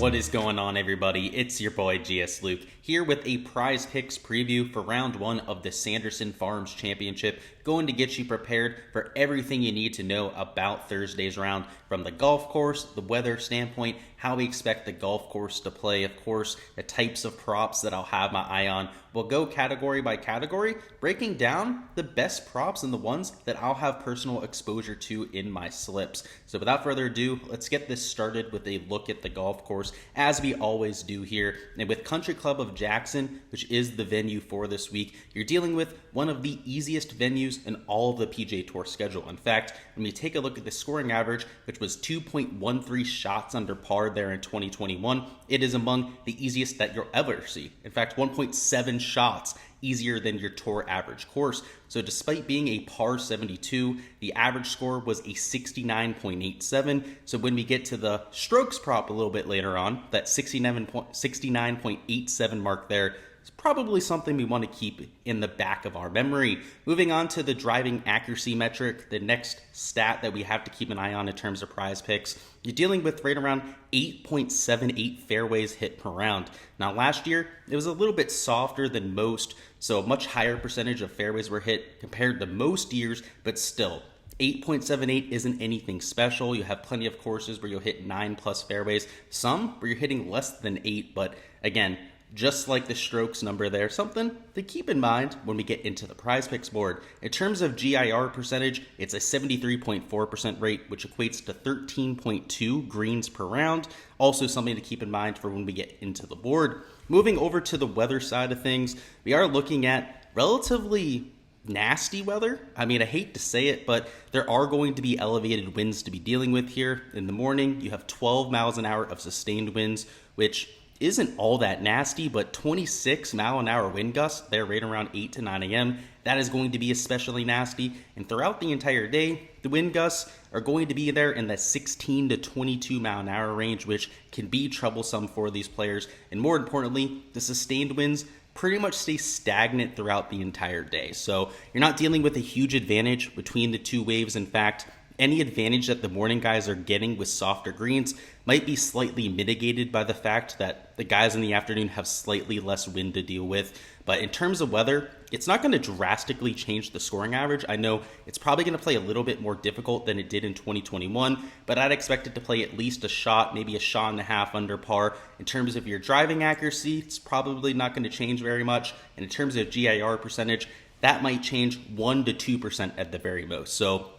What is going on, everybody? It's your boy Gsluke here with a prize picks preview for round 1 of the Sanderson Farms Championship, going to get you prepared for everything you need to know about Thursday's round from the golf course, the weather standpoint, how we expect the golf course to play, of course, the types of props that I'll have my eye on. We'll go category by category, breaking down the best props and the ones that I'll have personal exposure to in my slips. So without further ado, let's get this started with a look at the golf course, as we always do here. And with Country Club of Jackson, which is the venue for this week, you're dealing with one of the easiest venues in all of the PGA Tour schedule. In fact, when we take a look at the scoring average, which was 2.13 shots under par there in 2021, it is among the easiest that you'll ever see. In fact, 1.7 shots easier than your tour average course. So despite being a par 72, the average score was a 69.87. So when we get to the strokes prop a little bit later on, that 69.87 mark there is probably something we want to keep in the back of our memory. Moving on to the driving accuracy metric, the next stat that we have to keep an eye on in terms of prize picks, you're dealing with right around 8.78 fairways hit per round. Now last year, it was a little bit softer than most, so a much higher percentage of fairways were hit compared to most years, but still, 8.78 isn't anything special. You have plenty of courses where you'll hit 9+ fairways, some where you're hitting less than 8, but again, just like the strokes number there, something to keep in mind when we get into the prize picks board. In terms of GIR percentage, it's a 73.4% rate, which equates to 13.2 greens per round. Also something to keep in mind for when we get into the board. Moving over to the weather side of things, we are looking at relatively nasty weather. I mean, I hate to say it, but there are going to be elevated winds to be dealing with here. In the morning, you have 12 miles an hour of sustained winds, which isn't all that nasty, but 26 mile an hour wind gusts there right around 8 to 9 a.m. That is going to be especially nasty. And throughout the entire day, the wind gusts are going to be there in the 16 to 22 mile an hour range, which can be troublesome for these players. And more importantly, the sustained winds pretty much stay stagnant throughout the entire day. So you're not dealing with a huge advantage between the two waves. In fact, any advantage that the morning guys are getting with softer greens might be slightly mitigated by the fact that the guys in the afternoon have slightly less wind to deal with. But in terms of weather, it's not going to drastically change the scoring average. I know it's probably going to play a little bit more difficult than it did in 2021, but I'd expect it to play at least a shot, maybe a shot and a half under par. In terms of your driving accuracy, it's probably not going to change very much. And in terms of GIR percentage, that might change 1 to 2% at the very most. So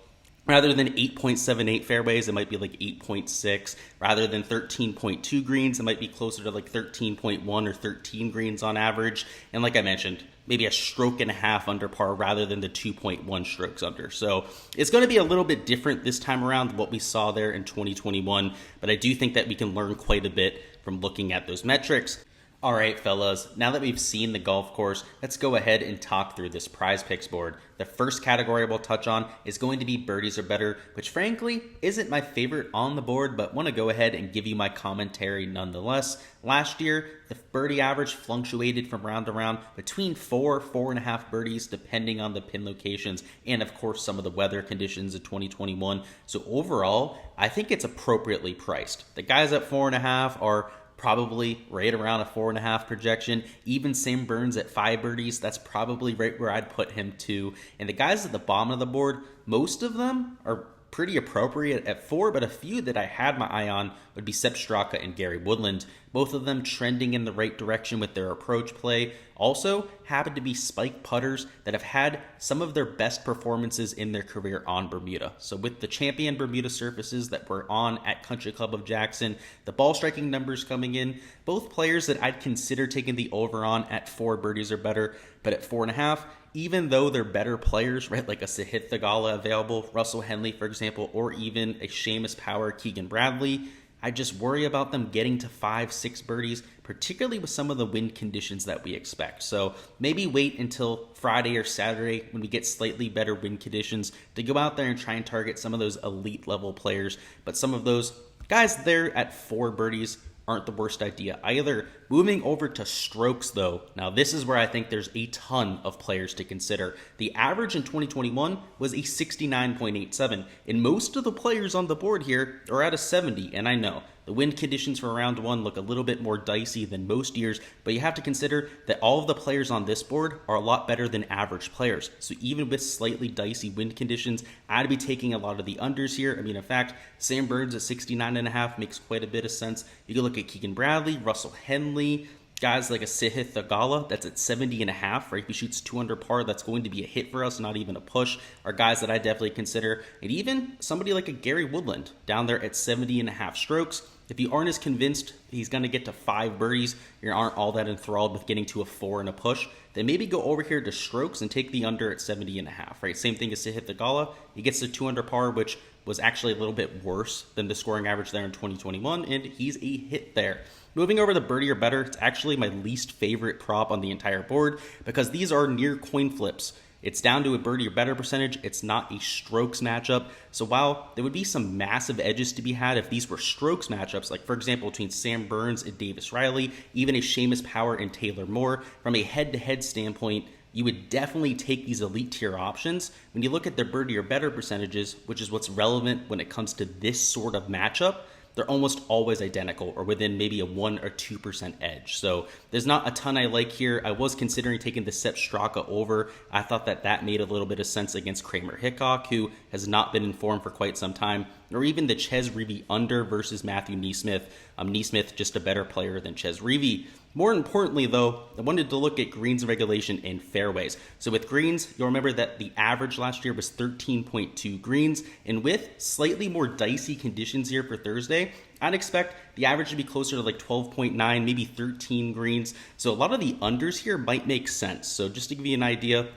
rather than 8.78 fairways, it might be like 8.6. Rather than 13.2 greens, it might be closer to like 13.1 or 13 greens on average. And like I mentioned, maybe a stroke and a half under par rather than the 2.1 strokes under. So it's going to be a little bit different this time around than what we saw there in 2021. But I do think that we can learn quite a bit from looking at those metrics. All right, fellas, now that we've seen the golf course, let's go ahead and talk through this prize picks board. The first category we'll touch on is going to be birdies or better, which frankly isn't my favorite on the board, but want to go ahead and give you my commentary nonetheless. Last year, the birdie average fluctuated from round to round between 4.5 birdies, depending on the pin locations and, of course, some of the weather conditions in 2021. So overall, I think it's appropriately priced. The guys at 4.5 are probably right around a 4.5 projection. Even Sam Burns at 5 birdies, that's probably right where I'd put him too. And the guys at the bottom of the board, most of them are pretty appropriate at 4, but a few that I had my eye on would be Sepp Straka and Gary Woodland. Both of them trending in the right direction with their approach play. Also happen to be spike putters that have had some of their best performances in their career on Bermuda. So with the champion Bermuda surfaces that we're on at Country Club of Jackson, the ball striking numbers coming in, both players that I'd consider taking the over on at 4 birdies or better, but at 4.5, even though they're better players, right, like a Sahith Theegala available, Russell Henley, for example, or even a Seamus Power, Keegan Bradley, I just worry about them getting to 5-6 birdies, particularly with some of the wind conditions that we expect. So maybe wait until Friday or Saturday when we get slightly better wind conditions to go out there and try and target some of those elite level players. But some of those guys there at 4 birdies aren't the worst idea either. Moving over to strokes, though. Now, this is where I think there's a ton of players to consider. The average in 2021 was a 69.87, and most of the players on the board here are at a 70, and I know the wind conditions for round one look a little bit more dicey than most years, but you have to consider that all of the players on this board are a lot better than average players. So even with slightly dicey wind conditions, I'd be taking a lot of the unders here. I mean, in fact, Sam Burns at 69.5 makes quite a bit of sense. You can look at Keegan Bradley, Russell Henley, guys like a Sahith Theegala, that's at 70.5, right? If he shoots 2 under par, that's going to be a hit for us, not even a push, are guys that I definitely consider. And even somebody like a Gary Woodland down there at 70.5 strokes. If you aren't as convinced he's going to get to 5 birdies, you aren't all that enthralled with getting to a 4 and a push, then maybe go over here to strokes and take the under at 70.5, right? Same thing as Sahith Theegala. He gets to 2 under par, which was actually a little bit worse than the scoring average there in 2021, and he's a hit there. Moving over to birdie or better, it's actually my least favorite prop on the entire board because these are near coin flips. It's down to a birdie or better percentage. It's not a strokes matchup. So while there would be some massive edges to be had if these were strokes matchups, like for example between Sam Burns and Davis Riley, even a Seamus Power and Taylor Moore, from a head-to-head standpoint, you would definitely take these elite tier options. When you look at their birdie or better percentages, which is what's relevant when it comes to this sort of matchup, they're almost always identical or within maybe a 1 or 2% edge. So there's not a ton I like here. I was considering taking the Sepp Straka over. I thought that made a little bit of sense against Kramer Hickok, who has not been in form for quite some time, or even the Ches Reavie under versus Matthew NeSmith. NeSmith just a better player than Ches Reavie. More importantly, though, I wanted to look at greens regulation and fairways. So with greens, you'll remember that the average last year was 13.2 greens, and with slightly more dicey conditions here for Thursday, I'd expect the average to be closer to like 12.9, maybe 13 greens. So a lot of the unders here might make sense. So just to give you an idea,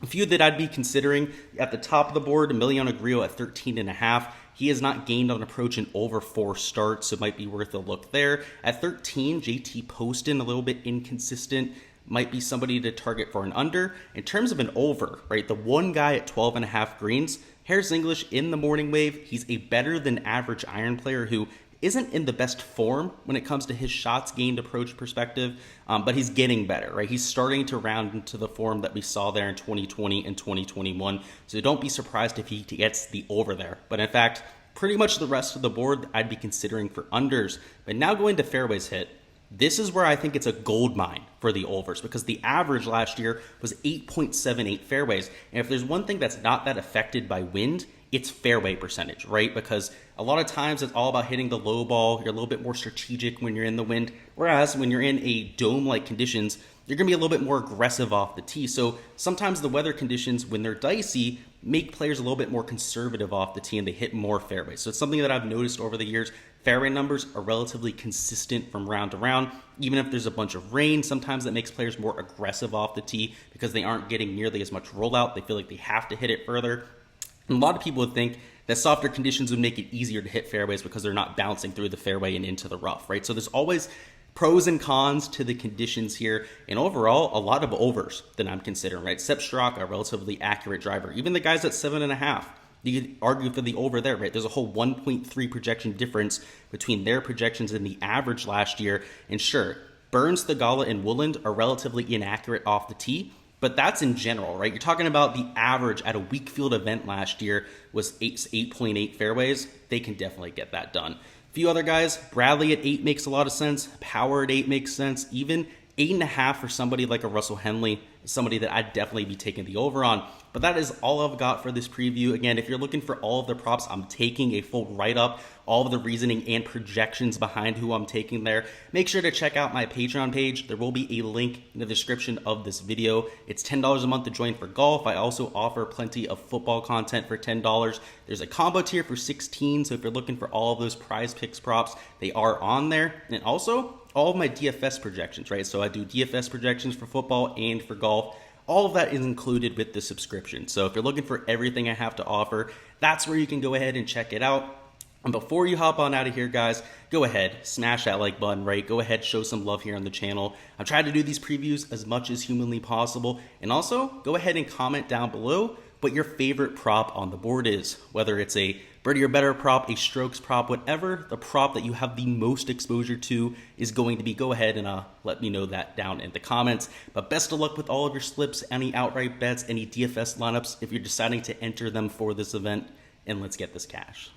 a few that I'd be considering at the top of the board, Emiliano Grillo at 13.5. He has not gained on approach in over 4 starts, so it might be worth a look there. At 13, JT Poston, a little bit inconsistent, might be somebody to target for an under. In terms of an over, right, the one guy at 12.5 greens, Harris English in the morning wave, he's a better than average iron player who isn't in the best form when it comes to his shots gained approach perspective, but he's getting better, right? He's starting to round into the form that we saw there in 2020 and 2021, so don't be surprised if he gets the over there. But in fact, pretty much the rest of the board I'd be considering for unders. But now going to fairways hit, this is where I think it's a gold mine for the overs because the average last year was 8.78 fairways. And if there's one thing that's not that affected by wind, it's fairway percentage, right? Because a lot of times it's all about hitting the low ball. You're a little bit more strategic when you're in the wind. Whereas when you're in a dome-like conditions, you're going to be a little bit more aggressive off the tee. So sometimes the weather conditions, when they're dicey, make players a little bit more conservative off the tee and they hit more fairways. So it's something that I've noticed over the years. Fairway numbers are relatively consistent from round to round. Even if there's a bunch of rain, sometimes that makes players more aggressive off the tee because they aren't getting nearly as much rollout. They feel like they have to hit it further. And a lot of people would think that softer conditions would make it easier to hit fairways because they're not bouncing through the fairway and into the rough, right? So there's always pros and cons to the conditions here. And overall, a lot of overs that I'm considering, right? Sepp Straka, a relatively accurate driver. Even the guys at 7.5, you could argue for the over there, right? There's a whole 1.3 projection difference between their projections and the average last year. And sure, Burns, Theegala, and Woodland are relatively inaccurate off the tee, but that's in general, right? You're talking about the average at a weak field event last year was 8.8 fairways. They can definitely get that done. A few other guys, Bradley at 8 makes a lot of sense. Power at 8 makes sense. Even 8.5 for somebody like a Russell Henley, somebody that I'd definitely be taking the over on. But that is all I've got for this preview. Again, if you're looking for all of the props, I'm taking a full write-up, all of the reasoning and projections behind who I'm taking there. Make sure to check out my Patreon page. There will be a link in the description of this video. It's $10 a month to join for golf. I also offer plenty of football content for $10. There's a combo tier for $16, so if you're looking for all of those prize picks props, they are on there. And also, all of my DFS projections, right? So I do DFS projections for football and for golf. All of that is included with the subscription. So if you're looking for everything I have to offer, that's where you can go ahead and check it out. And before you hop on out of here, guys, go ahead, smash that like button, right? Go ahead, show some love here on the channel. I'm trying to do these previews as much as humanly possible. And also, go ahead and comment down below what your favorite prop on the board is. Whether it's a birdie or better prop, a strokes prop, whatever the prop that you have the most exposure to is going to be, go ahead and let me know that down in the comments. But best of luck with all of your slips, any outright bets, any DFS lineups if you're deciding to enter them for this event, and let's get this cash.